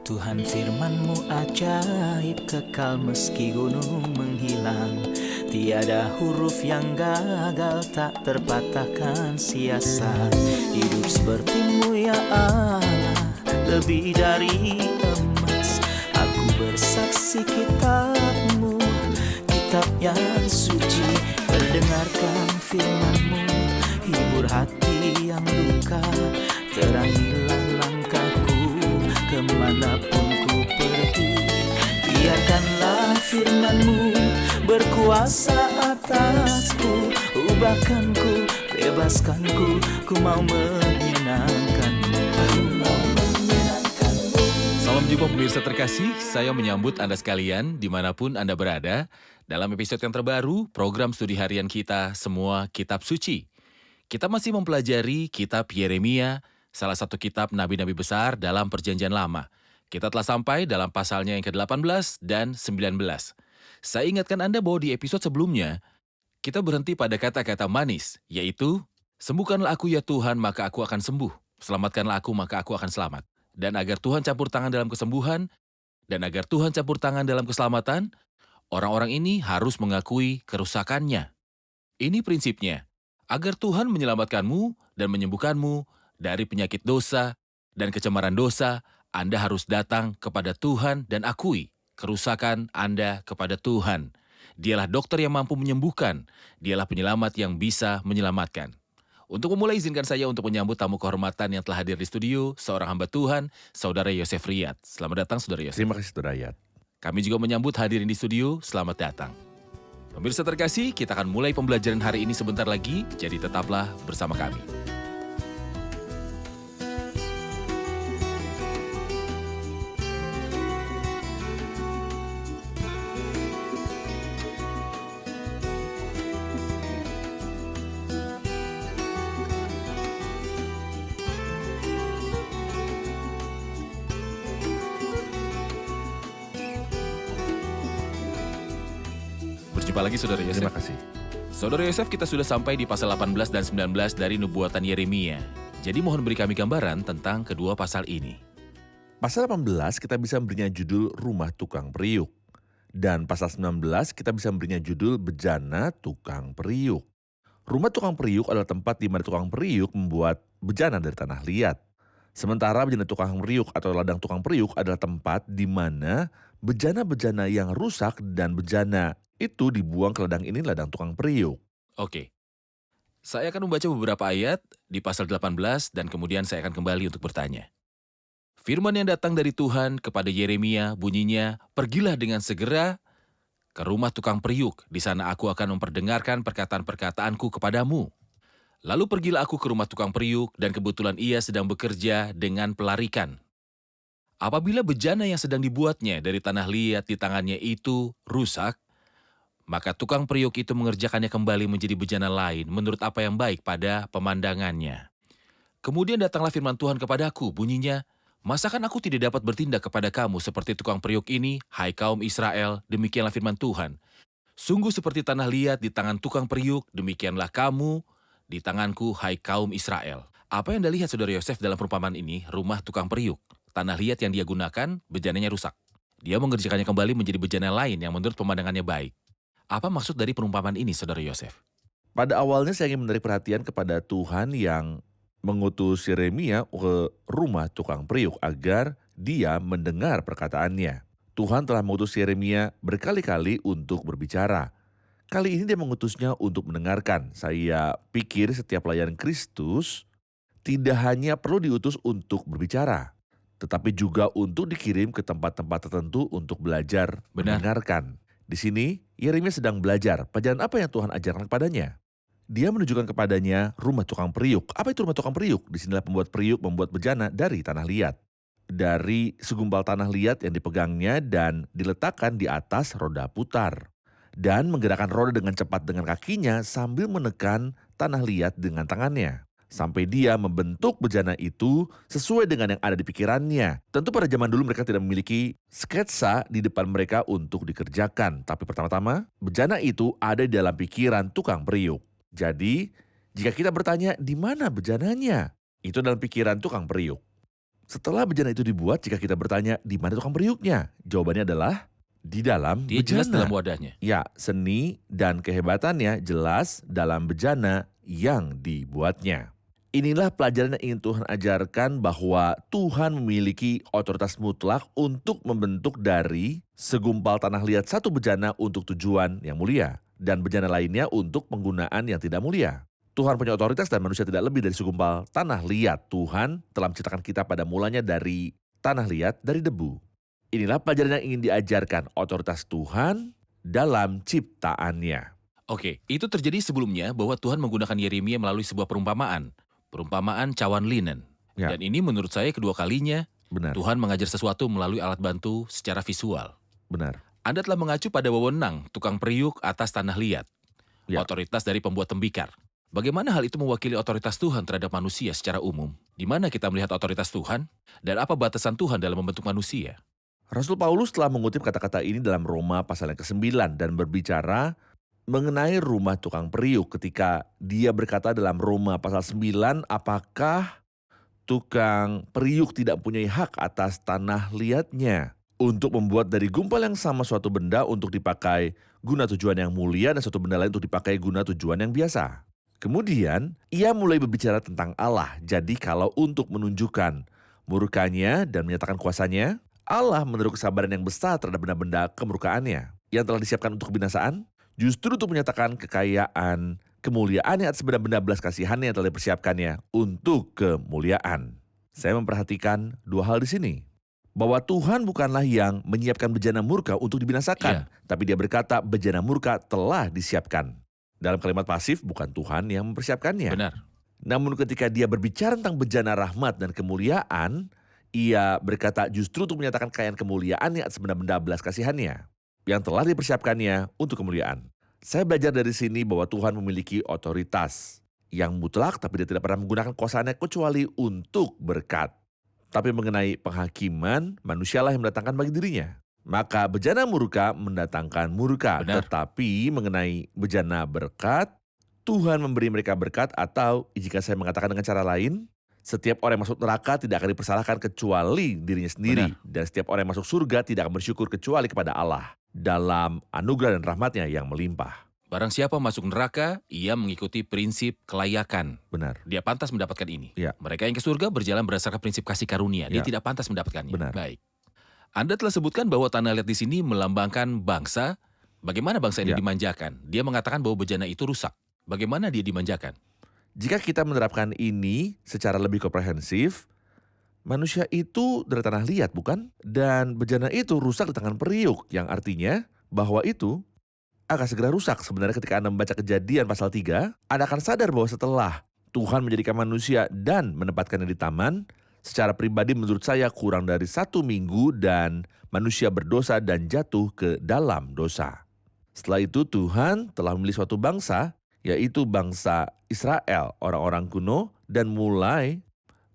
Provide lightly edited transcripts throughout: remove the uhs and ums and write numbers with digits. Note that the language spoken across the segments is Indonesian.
Tuhan firman-Mu ajaib, kekal meski gunung menghilang. Tiada huruf yang gagal, tak terpatahkan siasat. Hidup seperti-Mu ya Allah, lebih dari emas. Aku bersaksi kitab-Mu, kitab yang suci. Mendengarkan firman-Mu, hibur hati yang luka. Terangilah langkahku kemanapun ku pergi. Biarkanlah firman-Mu berkuasa atasku. Ubahkanku, bebaskanku, ku mau menyenangkan-Mu. Salam jumpa pemirsa terkasih, saya menyambut Anda sekalian dimanapun Anda berada dalam episode yang terbaru program studi harian kita Semua Kitab Suci. Kita masih mempelajari kitab Yeremia, salah satu kitab nabi-nabi besar dalam perjanjian lama. Kita telah sampai dalam pasalnya yang ke-18 dan 19. Saya ingatkan Anda bahwa di episode sebelumnya, kita berhenti pada kata-kata manis, yaitu, sembuhkanlah aku ya Tuhan, maka aku akan sembuh. Selamatkanlah aku, maka aku akan selamat. Dan agar Tuhan campur tangan dalam kesembuhan, dan agar Tuhan campur tangan dalam keselamatan, orang-orang ini harus mengakui kerusakannya. Ini prinsipnya, agar Tuhan menyelamatkanmu dan menyembuhkanmu dari penyakit dosa dan kecemaran dosa, Anda harus datang kepada Tuhan dan akui kerusakan Anda kepada Tuhan. Dialah dokter yang mampu menyembuhkan, dialah penyelamat yang bisa menyelamatkan. Untuk memulai, izinkan saya untuk menyambut tamu kehormatan yang telah hadir di studio, seorang hamba Tuhan, Saudara Yosef Riyad. Selamat datang, Saudara Yosef. Terima kasih, Saudara Riyad. Kami juga menyambut hadirin di studio, selamat datang. Pemirsa terkasih, kita akan mulai pembelajaran hari ini sebentar lagi, jadi tetaplah bersama kami. Berjumpa lagi, Saudara Yosef. Terima kasih. Saudara Yosef, kita sudah sampai di pasal 18 dan 19 dari nubuatan Yeremia. Jadi mohon beri kami gambaran tentang kedua pasal ini. Pasal 18 kita bisa memberinya judul Rumah Tukang Periuk. Dan pasal 19 kita bisa memberinya judul Bejana Tukang Periuk. Rumah tukang periuk adalah tempat di mana tukang periuk membuat bejana dari tanah liat. Sementara bejana tukang periuk atau ladang tukang periuk adalah tempat di mana bejana-bejana yang rusak dan bejana itu dibuang ke ladang ini, ladang tukang periuk. Oke, saya akan membaca beberapa ayat di pasal 18 dan kemudian saya akan kembali untuk bertanya. Firman yang datang dari Tuhan kepada Yeremia bunyinya, pergilah dengan segera ke rumah tukang periuk, di sana aku akan memperdengarkan perkataan-perkataanku kepadamu. Lalu pergilah aku ke rumah tukang periuk, dan kebetulan ia sedang bekerja dengan pelarikan. Apabila bejana yang sedang dibuatnya dari tanah liat di tangannya itu rusak, maka tukang periuk itu mengerjakannya kembali menjadi bejana lain menurut apa yang baik pada pemandangannya. Kemudian datanglah firman Tuhan kepadaku, bunyinya, masakan aku tidak dapat bertindak kepada kamu seperti tukang periuk ini, hai kaum Israel, demikianlah firman Tuhan. Sungguh seperti tanah liat di tangan tukang periuk, demikianlah kamu di tanganku, hai kaum Israel. Apa yang Anda lihat, Saudara Yosef, dalam perumpamaan ini, rumah tukang periuk. Tanah liat yang dia gunakan, bejananya rusak. Dia mengerjakannya kembali menjadi bejana lain yang menurut pemandangannya baik. Apa maksud dari perumpamaan ini, Saudara Yosef? Pada awalnya saya ingin menarik perhatian kepada Tuhan yang mengutus Yeremia ke rumah tukang periuk agar dia mendengar perkataannya. Tuhan telah mengutus Yeremia berkali-kali untuk berbicara. Kali ini dia mengutusnya untuk mendengarkan. Saya pikir setiap pelayan Kristus tidak hanya perlu diutus untuk berbicara, tetapi juga untuk dikirim ke tempat-tempat tertentu untuk belajar mendengarkan. Di sini, Yeremia sedang belajar. Pelajaran apa yang Tuhan ajarkan kepadanya? Dia menunjukkan kepadanya rumah tukang periuk. Apa itu rumah tukang periuk? Disinilah pembuat periuk membuat bejana dari tanah liat. Dari segumpal tanah liat yang dipegangnya dan diletakkan di atas roda putar. Dan menggerakkan roda dengan cepat dengan kakinya sambil menekan tanah liat dengan tangannya. Sampai dia membentuk bejana itu sesuai dengan yang ada di pikirannya. Tentu pada zaman dulu mereka tidak memiliki sketsa di depan mereka untuk dikerjakan. Tapi pertama-tama, bejana itu ada di dalam pikiran tukang periuk. Jadi, jika kita bertanya di mana bejananya, itu dalam pikiran tukang periuk. Setelah bejana itu dibuat, jika kita bertanya di mana tukang periuknya, jawabannya adalah di dalam Dia jelas bejana. dalam wadahnya. Ya, seni dan kehebatannya jelas dalam bejana yang dibuatnya. Inilah pelajaran yang ingin Tuhan ajarkan, bahwa Tuhan memiliki otoritas mutlak untuk membentuk dari segumpal tanah liat satu bejana untuk tujuan yang mulia, dan bejana lainnya untuk penggunaan yang tidak mulia. Tuhan punya otoritas dan manusia tidak lebih dari segumpal tanah liat. Tuhan telah menciptakan kita pada mulanya dari tanah liat, dari debu. Inilah pelajaran yang ingin diajarkan, otoritas Tuhan dalam ciptaannya. Oke, itu terjadi sebelumnya bahwa Tuhan menggunakan Yeremia melalui sebuah perumpamaan. Perumpamaan cawan linen. Ya. Dan ini menurut saya kedua kalinya Benar, Tuhan mengajar sesuatu melalui alat bantu secara visual. benar. Anda telah mengacu pada wewenang tukang periuk atas tanah liat. Ya. Otoritas dari pembuat tembikar. Bagaimana hal itu mewakili otoritas Tuhan terhadap manusia secara umum? Di mana kita melihat otoritas Tuhan? Dan apa batasan Tuhan dalam membentuk manusia? Rasul Paulus telah mengutip kata-kata ini dalam Roma pasal yang ke-9 dan berbicara mengenai rumah tukang periuk ketika dia berkata dalam Roma pasal 9, apakah tukang periuk tidak mempunyai hak atas tanah liatnya untuk membuat dari gumpal yang sama suatu benda untuk dipakai guna tujuan yang mulia dan suatu benda lain untuk dipakai guna tujuan yang biasa. Kemudian ia mulai berbicara tentang Allah. Jadi kalau untuk menunjukkan murkanya dan menyatakan kuasanya, Allah menaruh kesabaran yang besar terhadap benda-benda kemurkaannya yang telah disiapkan untuk kebinasaan, justru untuk menyatakan kekayaan, kemuliaannya atas benda-benda belas kasihannya yang telah dipersiapkannya untuk kemuliaan. Saya memperhatikan dua hal di sini. Bahwa Tuhan bukanlah yang menyiapkan bejana murka untuk dibinasakan, tapi dia berkata bejana murka telah disiapkan. Dalam kalimat pasif, bukan Tuhan yang mempersiapkannya. Benar. Namun ketika dia berbicara tentang bejana rahmat dan kemuliaan, ia berkata justru untuk menyatakan kekayaan kemuliaannya atas benda-benda belas kasihannya yang telah dipersiapkannya untuk kemuliaan. Saya belajar dari sini bahwa Tuhan memiliki otoritas yang mutlak, tapi dia tidak pernah menggunakan kuasaannya kecuali untuk berkat. Tapi mengenai penghakiman, manusialah yang mendatangkan bagi dirinya. Maka bejana murka mendatangkan murka. Benar. Tetapi mengenai bejana berkat, Tuhan memberi mereka berkat, atau jika saya mengatakan dengan cara lain, setiap orang yang masuk neraka tidak akan dipersalahkan kecuali dirinya sendiri. Benar. Dan setiap orang yang masuk surga tidak akan bersyukur kecuali kepada Allah dalam anugerah dan rahmatnya yang melimpah. Barang siapa masuk neraka, ia mengikuti prinsip kelayakan. Benar, Dia pantas mendapatkan ini. Ya. Mereka yang ke surga berjalan berdasarkan prinsip kasih karunia. Dia Ya. tidak pantas mendapatkannya. Benar. Baik. Anda telah sebutkan bahwa tanah liat di sini melambangkan bangsa. Bagaimana bangsa ini Ya. dimanjakan? Dia mengatakan bahwa bejana itu rusak. Bagaimana dia dimanjakan? jika kita menerapkan ini secara lebih komprehensif, manusia itu dari tanah liat, bukan? Dan bejana itu rusak di tangan periuk, yang artinya bahwa itu akan segera rusak. Sebenarnya ketika Anda membaca Kejadian pasal 3, Anda akan sadar bahwa setelah Tuhan menjadikan manusia dan menempatkannya di taman, secara pribadi menurut saya kurang dari 1 minggu dan manusia berdosa dan jatuh ke dalam dosa. Setelah itu Tuhan telah memilih suatu bangsa, yaitu bangsa Israel, orang-orang kuno, dan mulai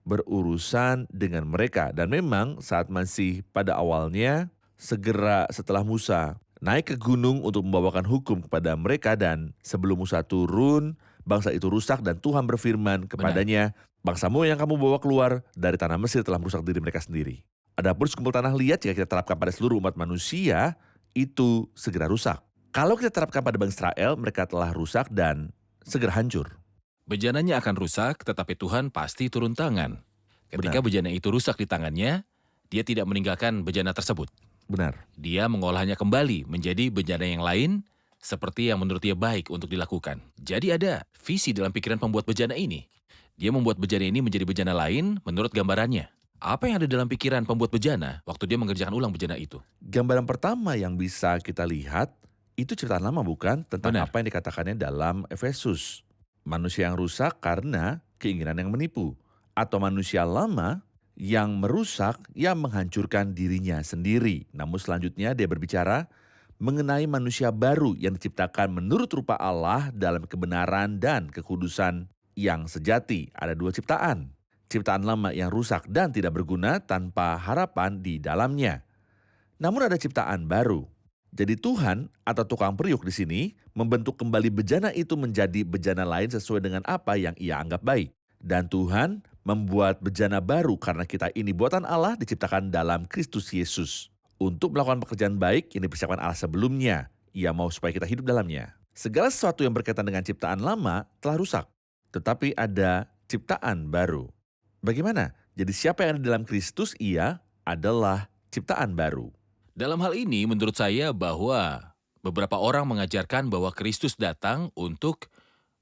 berurusan dengan mereka. Dan memang saat masih pada awalnya, segera setelah Musa naik ke gunung untuk membawakan hukum kepada mereka, dan sebelum Musa turun, bangsa itu rusak dan Tuhan berfirman kepadanya, bangsamu yang kamu bawa keluar dari tanah Mesir telah merusak diri mereka sendiri. Adapun sekumpul tanah liat jika kita terapkan pada seluruh umat manusia, itu segera rusak. Kalau kita terapkan pada bangsa Israel, mereka telah rusak dan segera hancur. Bejananya akan rusak, tetapi Tuhan pasti turun tangan. Ketika bejana itu rusak di tangannya, dia tidak meninggalkan bejana tersebut. Benar. Dia mengolahnya kembali menjadi bejana yang lain, seperti yang menurut dia baik untuk dilakukan. Jadi ada visi dalam pikiran pembuat bejana ini. Dia membuat bejana ini menjadi bejana lain menurut gambarannya. Apa yang ada dalam pikiran pembuat bejana waktu dia mengerjakan ulang bejana itu? Gambaran pertama yang bisa kita lihat, itu ciptaan lama, bukan? Tentang Benar. apa yang dikatakannya dalam Efesus. Manusia yang rusak karena keinginan yang menipu. Atau manusia lama yang merusak, yang menghancurkan dirinya sendiri. Namun selanjutnya dia berbicara mengenai manusia baru yang diciptakan menurut rupa Allah dalam kebenaran dan kekudusan yang sejati. Ada 2 ciptaan. Ciptaan lama yang rusak dan tidak berguna tanpa harapan di dalamnya. Namun ada ciptaan baru. Jadi Tuhan atau tukang periuk di sini membentuk kembali bejana itu menjadi bejana lain sesuai dengan apa yang ia anggap baik. Dan Tuhan membuat bejana baru karena kita ini buatan Allah diciptakan dalam Kristus Yesus. Untuk melakukan pekerjaan baik yang dipersiapkan Allah sebelumnya, Ia mau supaya kita hidup dalamnya. Segala sesuatu yang berkaitan dengan ciptaan lama telah rusak, tetapi ada ciptaan baru. Bagaimana? Jadi siapa yang ada dalam Kristus, ia adalah ciptaan baru. Dalam hal ini menurut saya bahwa beberapa orang mengajarkan bahwa Kristus datang untuk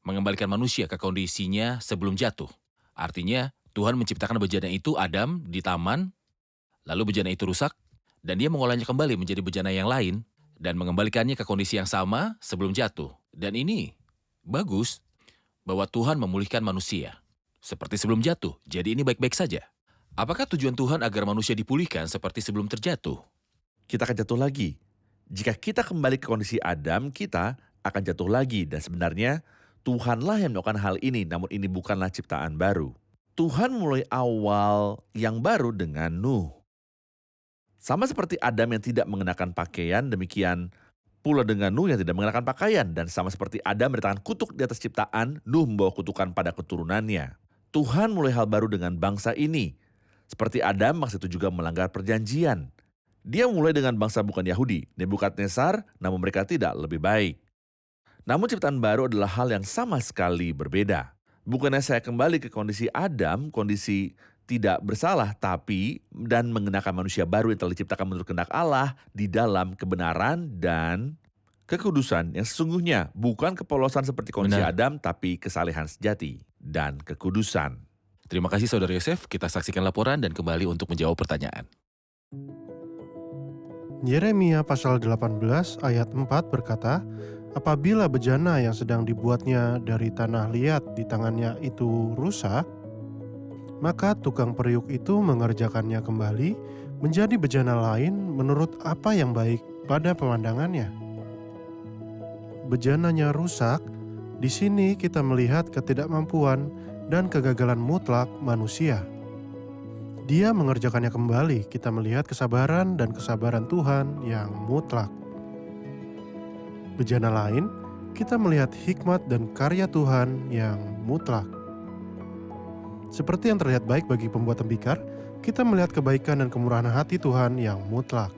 mengembalikan manusia ke kondisinya sebelum jatuh. Artinya Tuhan menciptakan bejana itu Adam di taman, lalu bejana itu rusak, dan dia mengolahnya kembali menjadi bejana yang lain, dan mengembalikannya ke kondisi yang sama sebelum jatuh. Dan ini bagus bahwa Tuhan memulihkan manusia seperti sebelum jatuh. Jadi ini baik-baik saja. Apakah tujuan Tuhan agar manusia dipulihkan seperti sebelum terjatuh? Kita akan jatuh lagi. Jika kita kembali ke kondisi Adam, kita akan jatuh lagi. Dan sebenarnya Tuhanlah yang melakukan hal ini, namun ini bukanlah ciptaan baru. Tuhan mulai awal yang baru dengan Nuh. Sama seperti Adam yang tidak mengenakan pakaian, demikian pula dengan Nuh yang tidak mengenakan pakaian. Dan sama seperti Adam mendatangkan kutuk di atas ciptaan, Nuh membawa kutukan pada keturunannya. Tuhan mulai hal baru dengan bangsa ini. Seperti Adam, bangsa itu juga melanggar perjanjian. Dia mulai dengan bangsa bukan Yahudi, Nebukadnezar, namun mereka tidak lebih baik. Namun ciptaan baru adalah hal yang sama sekali berbeda. Bukannya saya kembali ke kondisi Adam, kondisi tidak bersalah, tapi dan mengenakan manusia baru yang telah diciptakan menurut kehendak Allah di dalam kebenaran dan kekudusan yang sesungguhnya, bukan kepolosan seperti kondisi Benar. Adam, tapi kesalehan sejati dan kekudusan. Terima kasih Saudara Yosef, kita saksikan laporan dan kembali untuk menjawab pertanyaan. Yeremia pasal 18 ayat 4 berkata, apabila bejana yang sedang dibuatnya dari tanah liat di tangannya itu rusak, maka tukang periuk itu mengerjakannya kembali menjadi bejana lain menurut apa yang baik pada pemandangannya. Bejananya rusak, di sini kita melihat ketidakmampuan dan kegagalan mutlak manusia. Dia mengerjakannya kembali, kita melihat kesabaran dan kesabaran Tuhan yang mutlak. Bejana lain, kita melihat hikmat dan karya Tuhan yang mutlak. Seperti yang terlihat baik bagi pembuat tembikar, kita melihat kebaikan dan kemurahan hati Tuhan yang mutlak.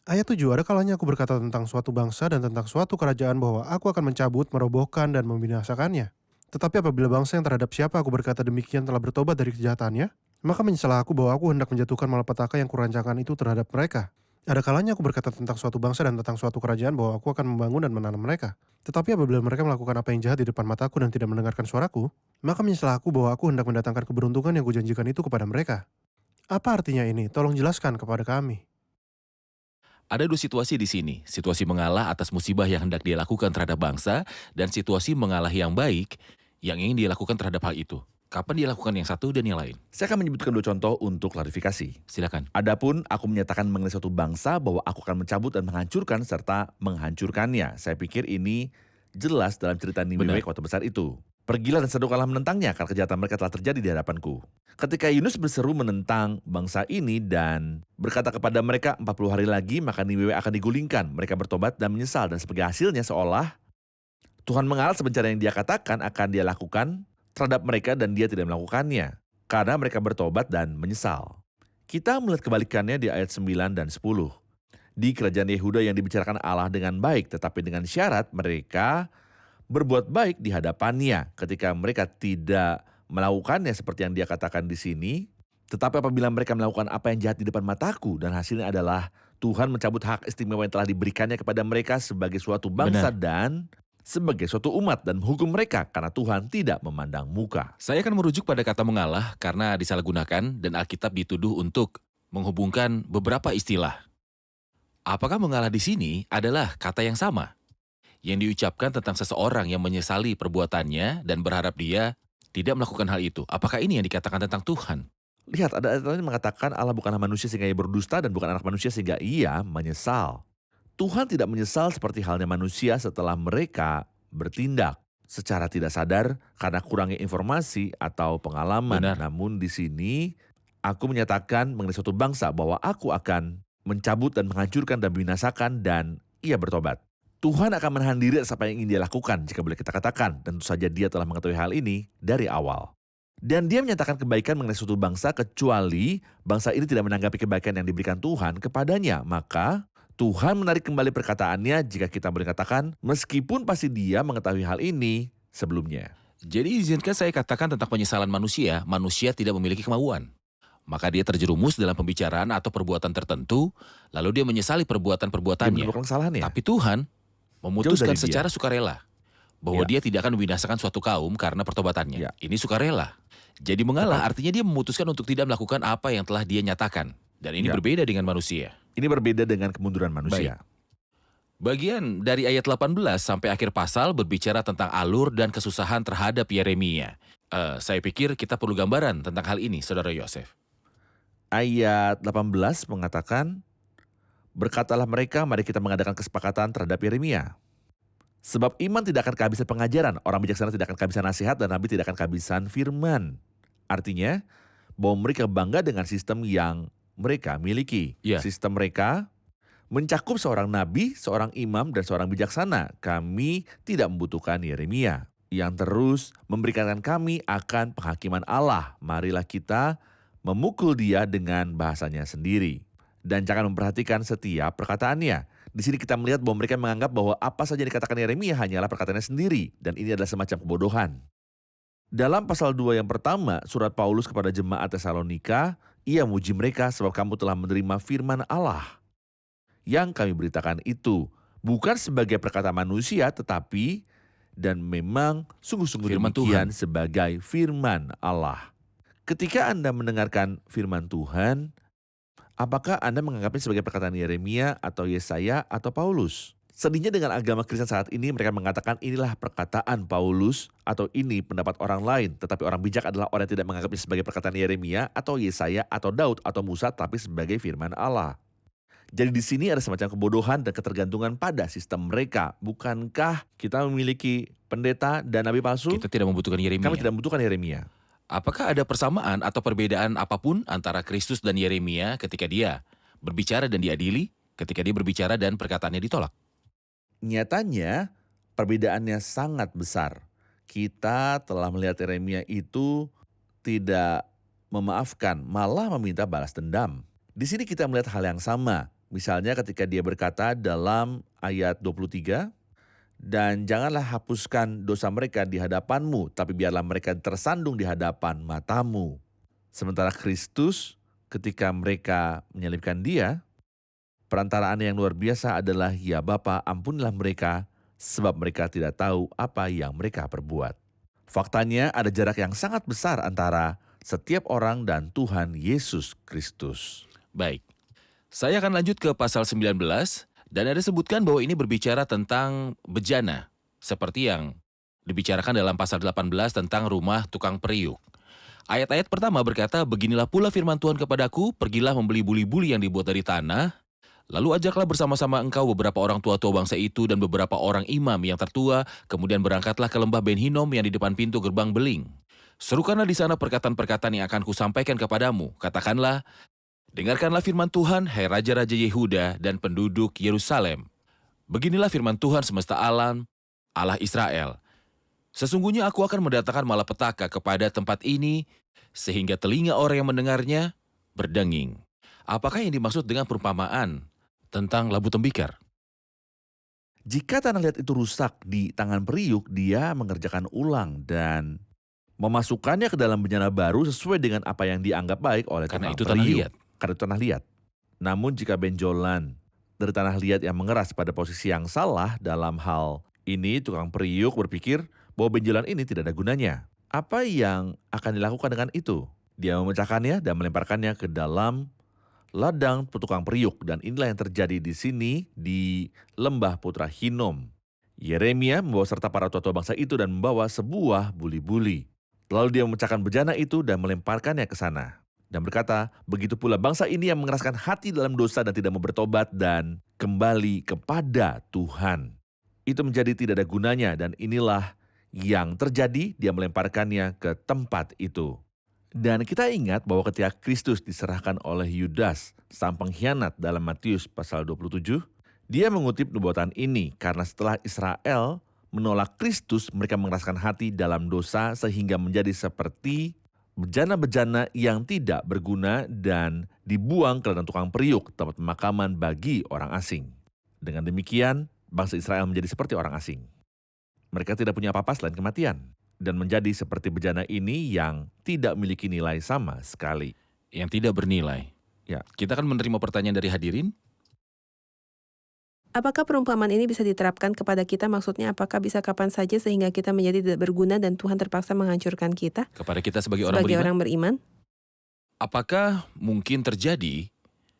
Ayat 7, ada kalanya aku berkata tentang suatu bangsa dan tentang suatu kerajaan bahwa aku akan mencabut, merobohkan, dan membinasakannya. Tetapi apabila bangsa yang terhadap siapa aku berkata demikian telah bertobat dari kejahatannya, maka menyesalah aku bahwa aku hendak menjatuhkan malapetaka yang kurancangan itu terhadap mereka. Ada kalanya aku berkata tentang suatu bangsa dan tentang suatu kerajaan bahwa aku akan membangun dan menanam mereka. Tetapi apabila mereka melakukan apa yang jahat di depan mataku dan tidak mendengarkan suaraku, maka menyesalah aku bahwa aku hendak mendatangkan keberuntungan yang kujanjikan itu kepada mereka. Apa artinya ini? Tolong jelaskan kepada kami. Ada dua situasi di sini, situasi mengalah atas musibah yang hendak dia lakukan terhadap bangsa, dan situasi mengalah yang baik yang ingin dia lakukan terhadap hal itu. Kapan dia lakukan yang satu dan yang lain? Saya akan menyebutkan dua contoh untuk klarifikasi. Silakan. Adapun aku menyatakan mengenai suatu bangsa bahwa aku akan mencabut dan menghancurkan serta menghancurkannya. Saya pikir ini jelas dalam cerita Niniwe Benar. kota besar itu. Pergilah dan serukanlah menentangnya karena kejahatan mereka telah terjadi di hadapanku. Ketika Yunus berseru menentang bangsa ini dan berkata kepada mereka 40 hari lagi maka Niniwe akan digulingkan. Mereka bertobat dan menyesal dan sebagai hasilnya seolah Tuhan mengalah sebenarnya yang dia katakan akan dia lakukan terhadap mereka dan dia tidak melakukannya. Karena mereka bertobat dan menyesal. Kita melihat kebalikannya di ayat 9 dan 10. Di kerajaan Yehuda yang dibicarakan Allah dengan baik tetapi dengan syarat mereka berbuat baik di hadapannya ketika mereka tidak melakukannya seperti yang dia katakan di sini. Tetapi apabila mereka melakukan apa yang jahat di depan mataku dan hasilnya adalah Tuhan mencabut hak istimewa yang telah diberikannya kepada mereka sebagai suatu bangsa dan sebagai suatu umat dan menghukum mereka karena Tuhan tidak memandang muka. Saya akan merujuk pada kata mengalah karena disalahgunakan dan Alkitab dituduh untuk menghubungkan beberapa istilah. Apakah mengalah di sini adalah kata yang sama yang diucapkan tentang seseorang yang menyesali perbuatannya dan berharap dia tidak melakukan hal itu? Apakah ini yang dikatakan tentang Tuhan? Lihat, ada ayat lain yang mengatakan Allah bukanlah manusia sehingga ia berdusta dan bukan anak manusia sehingga ia menyesal. Tuhan tidak menyesal seperti halnya manusia setelah mereka bertindak secara tidak sadar karena kurangnya informasi atau pengalaman. Benar. Namun di sini aku menyatakan mengenai suatu bangsa bahwa aku akan mencabut dan menghancurkan dan membinasakan dan ia bertobat. Tuhan akan menahan diri atas apa yang ingin dia lakukan jika boleh kita katakan. Dan tentu saja dia telah mengetahui hal ini dari awal. Dan dia menyatakan kebaikan mengenai suatu bangsa kecuali bangsa ini tidak menanggapi kebaikan yang diberikan Tuhan kepadanya. Maka Tuhan menarik kembali perkataannya jika kita boleh katakan meskipun pasti dia mengetahui hal ini sebelumnya. Jadi izinkan saya katakan tentang penyesalan manusia tidak memiliki kemauan. Maka dia terjerumus dalam pembicaraan atau perbuatan tertentu, lalu dia menyesali Dia perbuatan-perbuatannya. menemukan kesalahannya. Tapi Tuhan memutuskan Jauh dari dia. secara sukarela bahwa Ya. dia tidak akan membinasakan suatu kaum karena pertobatannya. Ya. Ini sukarela. Jadi mengalah artinya dia memutuskan untuk tidak melakukan apa yang telah dia nyatakan. Dan ini Ya. berbeda dengan manusia. Ini berbeda dengan kemunduran manusia. Bagian dari ayat 18 sampai akhir pasal berbicara tentang alur dan kesusahan terhadap Yeremia. Saya pikir kita perlu gambaran tentang hal ini, Saudara Yosef. Ayat 18 mengatakan, berkatalah mereka, mari kita mengadakan kesepakatan terhadap Yeremia. Sebab iman tidak akan kehabisan pengajaran, orang bijaksana tidak akan kehabisan nasihat, dan nabi tidak akan kehabisan firman. Artinya, bahwa mereka bangga dengan sistem yang mereka miliki. Ya. Sistem mereka mencakup seorang nabi, seorang imam, dan seorang bijaksana. Kami tidak membutuhkan Yeremia yang terus memberikan kami akan penghakiman Allah. Marilah kita memukul dia dengan bahasanya sendiri. Dan jangan memperhatikan setiap perkataannya. Di sini kita melihat bahwa mereka menganggap bahwa apa saja yang dikatakan Yeremia hanyalah perkataannya sendiri. Dan ini adalah semacam kebodohan. Dalam pasal 2 yang pertama, surat Paulus kepada jemaat Tesalonika, ia memuji mereka sebab kamu telah menerima firman Allah. Yang kami beritakan itu bukan sebagai perkataan manusia, tetapi dan memang sungguh-sungguh Firman demikian sebagai firman Allah. Ketika Anda mendengarkan firman Tuhan, apakah Anda menganggapnya sebagai perkataan Yeremia atau Yesaya atau Paulus? Sedihnya dengan agama Kristen saat ini mereka mengatakan inilah perkataan Paulus atau ini pendapat orang lain. Tetapi orang bijak adalah orang yang tidak menganggapnya sebagai perkataan Yeremia atau Yesaya atau Daud atau Musa tapi sebagai firman Allah. Jadi di sini ada semacam kebodohan dan ketergantungan pada sistem mereka. Bukankah kita memiliki pendeta dan nabi palsu? Kita tidak membutuhkan Yeremia. Kami tidak membutuhkan Yeremia. Apakah ada persamaan atau perbedaan apapun antara Kristus dan Yeremia ketika dia berbicara dan diadili, ketika dia berbicara dan perkataannya ditolak? Nyatanya perbedaannya sangat besar. Kita telah melihat Yeremia itu tidak memaafkan, malah meminta balas dendam. Di sini kita melihat hal yang sama. Misalnya ketika dia berkata dalam ayat 23, dan janganlah hapuskan dosa mereka di hadapanmu, tapi biarlah mereka tersandung di hadapan matamu. Sementara Kristus ketika mereka menyalibkan dia, perantaraan yang luar biasa adalah, ya Bapa, ampunilah mereka, sebab mereka tidak tahu apa yang mereka perbuat. Faktanya ada jarak yang sangat besar antara setiap orang dan Tuhan Yesus Kristus. Baik, saya akan lanjut ke pasal 19, dan ada sebutkan bahwa ini berbicara tentang bejana, seperti yang dibicarakan dalam pasal 18 tentang rumah tukang periuk. Ayat-ayat pertama berkata, beginilah pula firman Tuhan kepadaku, pergilah membeli buli-buli yang dibuat dari tanah, lalu ajaklah bersama-sama engkau beberapa orang tua-tua bangsa itu dan beberapa orang imam yang tertua, kemudian berangkatlah ke lembah Ben Hinnom yang di depan pintu gerbang beling. Serukanlah di sana perkataan-perkataan yang akan kusampaikan kepadamu. Katakanlah, dengarkanlah firman Tuhan, hai raja-raja Yehuda dan penduduk Yerusalem. Beginilah firman Tuhan semesta alam, Allah Israel. Sesungguhnya aku akan mendatangkan malapetaka kepada tempat ini, sehingga telinga orang yang mendengarnya berdenging. Apakah yang dimaksud dengan perumpamaan tentang labu tembikar? Jika tanah liat itu rusak di tangan periuk, dia mengerjakan ulang dan memasukkannya ke dalam bencana baru sesuai dengan apa yang dianggap baik oleh Karena tukang itu tanah periuk. liat. Karena itu tanah liat. Namun jika benjolan dari tanah liat yang mengeras pada posisi yang salah dalam hal ini, tukang periuk berpikir bahwa benjolan ini tidak ada gunanya. Apa yang akan dilakukan dengan itu? Dia memecahkannya dan melemparkannya ke dalam ladang tukang periuk, dan inilah yang terjadi di sini di lembah Putra Hinnom. Yeremia membawa serta para tua-tua bangsa itu dan membawa sebuah buli-buli. Lalu dia memecahkan bejana itu dan melemparkannya ke sana. Dan berkata, begitu pula bangsa ini yang mengeraskan hati dalam dosa dan tidak mau bertobat dan kembali kepada Tuhan. Itu menjadi tidak ada gunanya, dan inilah yang terjadi, dia melemparkannya ke tempat itu. Dan kita ingat bahwa ketika Kristus diserahkan oleh Yudas, sang pengkhianat dalam Matius pasal 27, Dia mengutip nubuatan ini karena setelah Israel menolak Kristus, mereka mengeraskan hati dalam dosa sehingga menjadi seperti bejana-bejana yang tidak berguna dan dibuang ke ladang tukang periuk, tempat pemakaman bagi orang asing. Dengan demikian, bangsa Israel menjadi seperti orang asing. Mereka tidak punya apa-apa selain kematian dan menjadi seperti bejana ini yang tidak memiliki nilai sama sekali. Yang tidak bernilai. Ya. Kita akan menerima pertanyaan dari hadirin. Apakah perumpamaan ini bisa diterapkan kepada kita? Maksudnya apakah bisa kapan saja sehingga kita menjadi tidak berguna dan Tuhan terpaksa menghancurkan kita Kepada kita sebagai orang sebagai beriman. orang beriman? Apakah mungkin terjadi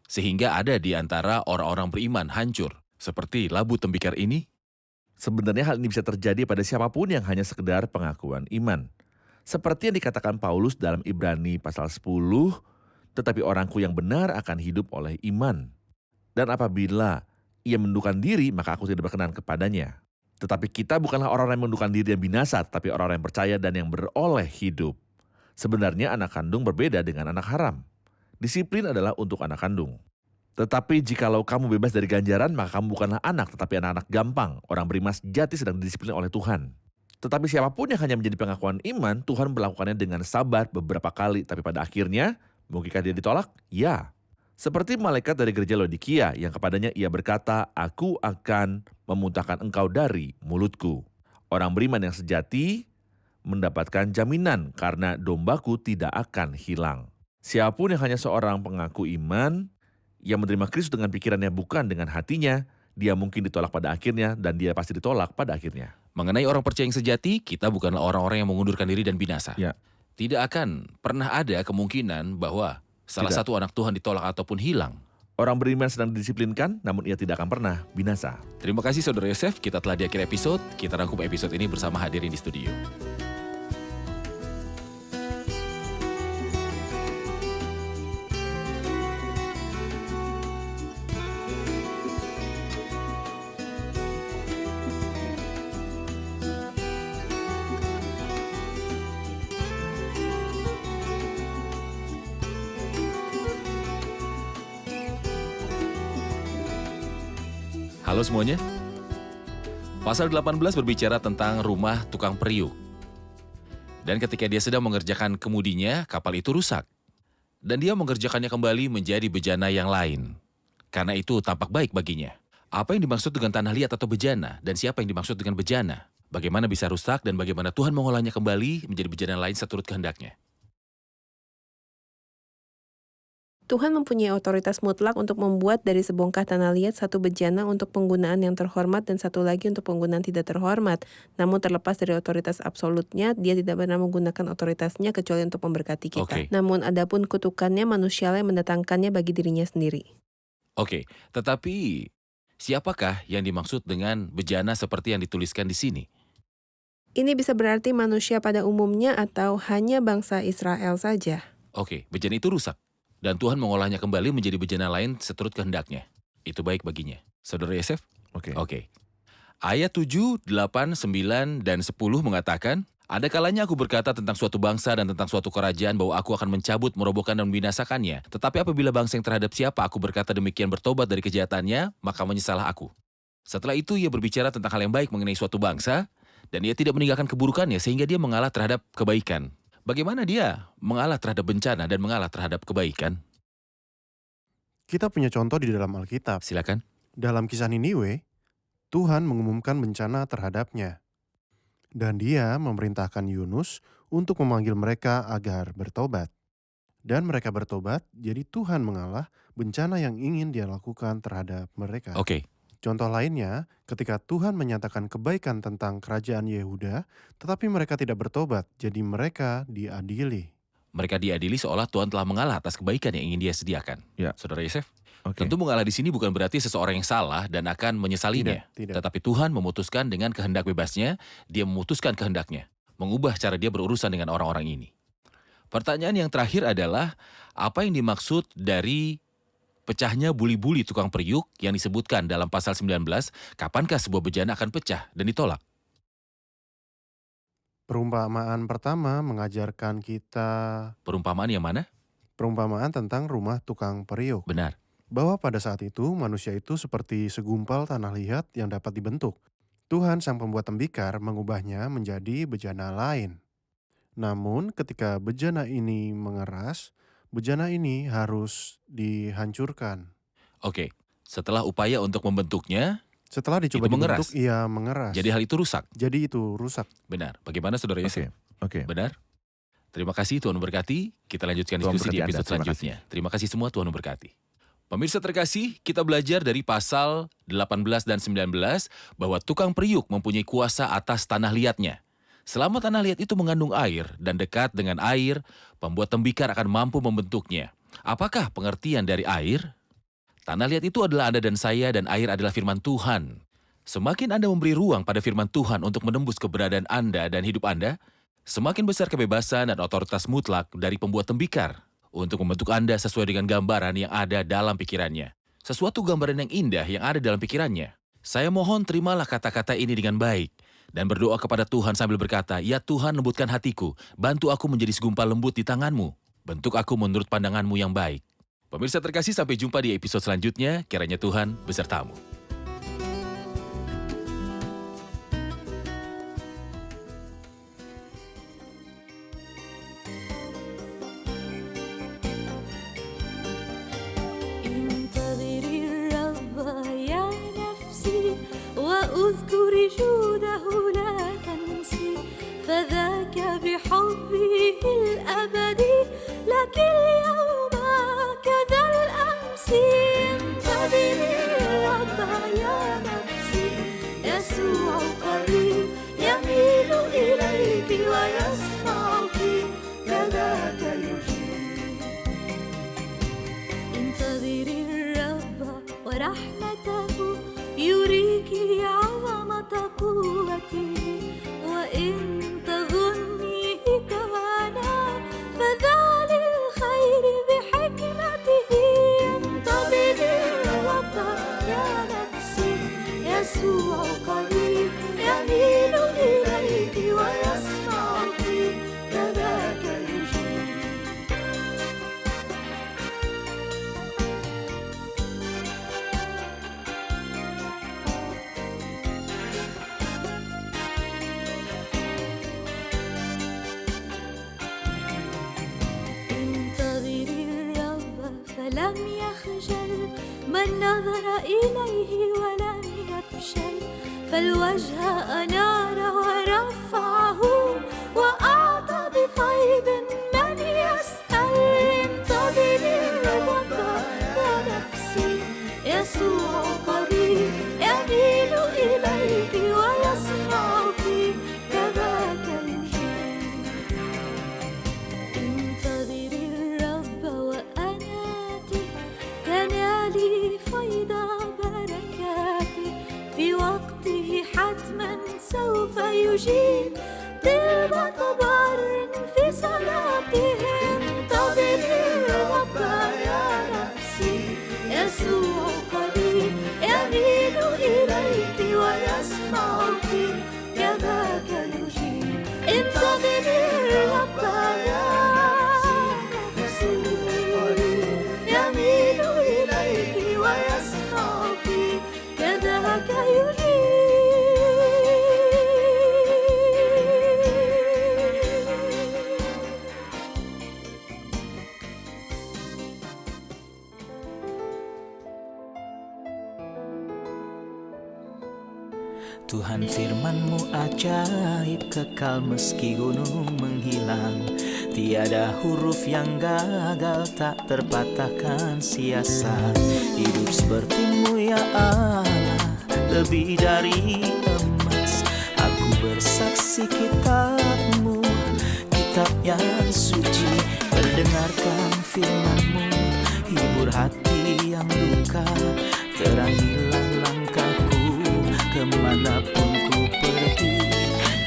sehingga ada di antara orang-orang beriman hancur seperti labu tembikar ini? Sebenarnya hal ini bisa terjadi pada siapapun yang hanya sekedar pengakuan iman. Seperti yang dikatakan Paulus dalam Ibrani pasal 10, tetapi orangku yang benar akan hidup oleh iman. Dan apabila ia menundukkan diri, maka aku tidak berkenan kepadanya. Tetapi kita bukanlah orang-orang yang menundukkan diri dan binasa, tetapi orang-orang yang percaya dan yang beroleh hidup. Sebenarnya anak kandung berbeda dengan anak haram. Disiplin adalah untuk anak kandung. Tetapi jikalau kamu bebas dari ganjaran, maka kamu bukanlah anak, tetapi anak-anak gampang. Orang beriman sejati sedang didisiplin oleh Tuhan. Tetapi siapapun yang hanya menjadi pengakuan iman, Tuhan melakukannya dengan sabar beberapa kali. Tapi pada akhirnya, mungkinkah dia ditolak? Ya. Seperti malaikat dari gereja Laodikia yang kepadanya ia berkata, aku akan memuntahkan engkau dari mulutku. Orang beriman yang sejati mendapatkan jaminan karena dombaku tidak akan hilang. Siapapun yang hanya seorang pengaku iman, yang menerima Kristus dengan pikirannya bukan dengan hatinya, dia mungkin ditolak pada akhirnya dan dia pasti ditolak pada akhirnya. Mengenai orang percaya yang sejati, kita bukanlah orang-orang yang mengundurkan diri dan binasa. Ya. Tidak akan pernah ada kemungkinan bahwa salah Tidak. satu anak Tuhan ditolak ataupun hilang. Orang beriman sedang didisiplinkan, namun ia tidak akan pernah binasa. Terima kasih Saudara Yosef, kita telah di akhir episode. Kita rangkum episode ini bersama hadirin di studio. Halo semuanya. Pasal 18 berbicara tentang rumah tukang periuk. Dan ketika dia sedang mengerjakan kemudinya, kapal itu rusak. Dan dia mengerjakannya kembali menjadi bejana yang lain. Karena itu tampak baik baginya. Apa yang dimaksud dengan tanah liat atau bejana? Dan siapa yang dimaksud dengan bejana? Bagaimana bisa rusak dan bagaimana Tuhan mengolahnya kembali menjadi bejana lain seturut kehendaknya? Tuhan mempunyai otoritas mutlak untuk membuat dari sebongkah tanah liat satu bejana untuk penggunaan yang terhormat dan satu lagi untuk penggunaan tidak terhormat. Namun terlepas dari otoritas absolutnya, dia tidak pernah menggunakan otoritasnya kecuali untuk memberkati kita. Oke. Namun adapun kutukannya manusialah yang mendatangkannya bagi dirinya sendiri. Oke, tetapi siapakah yang dimaksud dengan bejana seperti yang dituliskan di sini? Ini bisa berarti manusia pada umumnya atau hanya bangsa Israel saja. Oke, bejana itu rusak. Dan Tuhan mengolahnya kembali menjadi bejana lain seturut kehendaknya. Itu baik baginya. Saudara Yosef? Oke. Oke. Ayat 7, 8, 9, dan 10 mengatakan, ada kalanya aku berkata tentang suatu bangsa dan tentang suatu kerajaan bahwa aku akan mencabut, merobohkan, dan membinasakannya. Tetapi apabila bangsa yang terhadap siapa aku berkata demikian bertobat dari kejahatannya, maka menyesalah aku. Setelah itu ia berbicara tentang hal yang baik mengenai suatu bangsa, dan ia tidak meninggalkan keburukannya sehingga dia mengalah terhadap kebaikan. Bagaimana dia mengalah terhadap bencana dan mengalah terhadap kebaikan? Kita punya contoh di dalam Alkitab. Silakan. Dalam kisah Niniwe, Tuhan mengumumkan bencana terhadapnya. Dan dia memerintahkan Yunus untuk memanggil mereka agar bertobat. Dan mereka bertobat, jadi Tuhan mengalah bencana yang ingin dia lakukan terhadap mereka. Oke. Contoh lainnya, ketika Tuhan menyatakan kebaikan tentang kerajaan Yehuda, tetapi mereka tidak bertobat, jadi mereka diadili. Mereka diadili seolah Tuhan telah mengalah atas kebaikan yang ingin dia sediakan. Ya. Saudara Yosef? Oke. Tentu mengalah di sini bukan berarti seseorang yang salah dan akan menyesalinya. Tidak. Tetapi Tuhan memutuskan dengan kehendak bebasnya, dia memutuskan kehendaknya. Mengubah cara dia berurusan dengan orang-orang ini. Pertanyaan yang terakhir adalah, apa yang dimaksud dari pecahnya buli-buli tukang periuk yang disebutkan dalam pasal 19, kapankah sebuah bejana akan pecah dan ditolak? Perumpamaan pertama mengajarkan kita Perumpamaan yang mana? perumpamaan tentang rumah tukang periuk. Benar. bahwa pada saat itu manusia itu seperti segumpal tanah liat yang dapat dibentuk. Tuhan sang pembuat tembikar mengubahnya menjadi bejana lain. Namun ketika bejana ini mengeras, bejana ini harus dihancurkan. Oke, setelah upaya untuk membentuknya, Setelah dicoba Itu mengeras. dibentuk, ia mengeras. jadi hal itu rusak. Jadi itu rusak. Benar. Bagaimana Saudara Yusuf? Oke. Benar? Terima kasih, Tuhan memberkati. Kita lanjutkan Tuhan diskusi di memberkati Anda. episode selanjutnya. Terima kasih semua, Tuhan memberkati. Pemirsa terkasih, kita belajar dari pasal 18 dan 19 bahwa tukang periuk mempunyai kuasa atas tanah liatnya. Selama tanah liat itu mengandung air dan dekat dengan air, pembuat tembikar akan mampu membentuknya. Apakah pengertian dari air? Tanah liat itu adalah Anda dan saya, dan air adalah firman Tuhan. Semakin Anda memberi ruang pada firman Tuhan untuk menembus keberadaan Anda dan hidup Anda, semakin besar kebebasan dan otoritas mutlak dari pembuat tembikar untuk membentuk Anda sesuai dengan gambaran yang ada dalam pikirannya. Sesuatu gambaran yang indah yang ada dalam pikirannya. Saya mohon terimalah kata-kata ini dengan baik dan berdoa kepada Tuhan sambil berkata, "Ya Tuhan, lembutkan hatiku, bantu aku menjadi segumpal lembut di tangan-Mu. Bentuk aku menurut pandangan-Mu yang baik." Pemirsa terkasih, sampai jumpa di episode selanjutnya. Kiranya Tuhan besertamu. انتظري الرب يا نفسي واذكري جوده لا تنسي فذاك بحبه الأبدي لك اليوم كذا الأمس انتظري الرب يا نفسي يسوع قريب يميل إليك ويسمعك كذاك يجيب انتظري الرب ورحمته يريك عظمة قوته وإن تظنيه كوانا فذا للخير بحكمته انتظري الرب يا نفسي يسوع قريب يميل إليك ويسمعك كذاك يجيب انتظري الرب فلم يخجل من نظر إليه ولم يفشل فالوجه أنار ورفعه وأعطى بطيب من يسأل انتظري الرب يا نفسي يسوع قريب يميل إليك ويسمعك كذاك يجيب انتظري الرب وأناته تنالي فيض بركاته في وقته حتما سوف يجيب طلبة بر في صلاته انتظري الرب يا نفسي يسوع قريب يميل إليك ويسمعك كذاك يجيب انتظري الرب يا نفسي يميل إليك ويسمعك كذاك يجيب Tuhan firman-Mu ajaib, kekal meski gunung menghilang. Tiada huruf yang gagal, tak terpatahkan siasat. Hidup seperti-Mu ya Allah, lebih dari emas. Aku bersaksi kitab-Mu, kitab yang suci. Mendengarkan firman-Mu, hibur hati yang duka. Terangilah langkahku kemanapun ku pergi.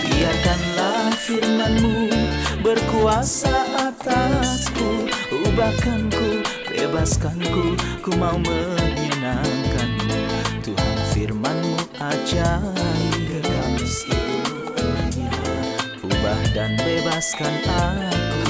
Biarkanlah firman-Mu berkuasa atasku. Ubahkanku, bebaskanku, ku mau menyenangkan-Mu. Tuhan firman-Mu ajaib, kekal meski dunia. Ubah dan bebaskan aku.